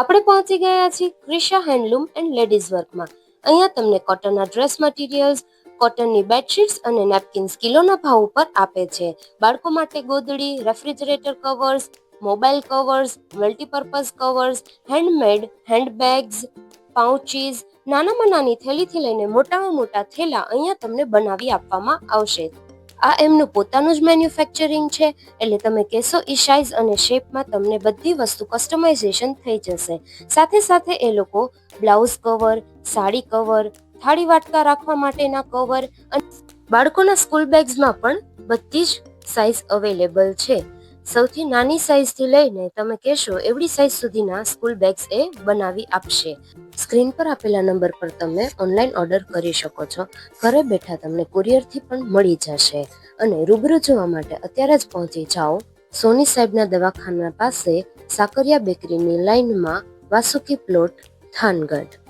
આપણે પહોંચી ગયા છીએ ક્રિશા હેન્ડલૂમ એન્ડ લેડીઝ વર્કમાં. અહીંયા તમને કોટનના ડ્રેસ મટીરિયલ્સ, કોટનની બેડશીટ્સ અને નેપકિન્સ કિલોના ભાવ ઉપર આપે છે. બાળકો માટે ગોદડી, refrigerator covers, mobile covers, multipurpose covers, handmade handbags, pouches, નાનામાં નાની થેલીથી લઈને મોટામાં મોટા થેલા અહીંયા તમને બનાવી આપવામાં આવશે. આ એમનું પોતાનું જ મેન્યુફેક્ચરિંગ છે, એટલે તમે કહેશો એ સાઇઝ અને શેપમાં તમને બધી વસ્તુ કસ્ટમાઇઝેશન થઈ જશે. સાથે સાથે એ લોકો બ્લાઉઝ કવર, સાડી કવર, થાળી વાટકા રાખવા માટેના કવર અને બાળકોના સ્કૂલ બેગ્સમાં પણ બધી જ સાઇઝ અવેલેબલ છે. સૌથી નાની સાઇઝથી લઈને તમે કહેશો એવડી સાઇઝ સુધીના સ્કૂલ બેગ્સ એ બનાવી આપશે. સ્ક્રીન પર આપેલા નંબર પર તમે ઓનલાઈન ઓર્ડર કરી શકો છો. ઘરે બેઠા તમને કુરિયરથી પણ મળી જશે. અને રૂબરૂ જોવા માટે અત્યારે જ પહોંચી જાઓ સોની સાહેબના દવાખાના પાસે સાકરિયા બેકરીની લાઇનમાં, વાસુકી પ્લોટ, થાનગઢ.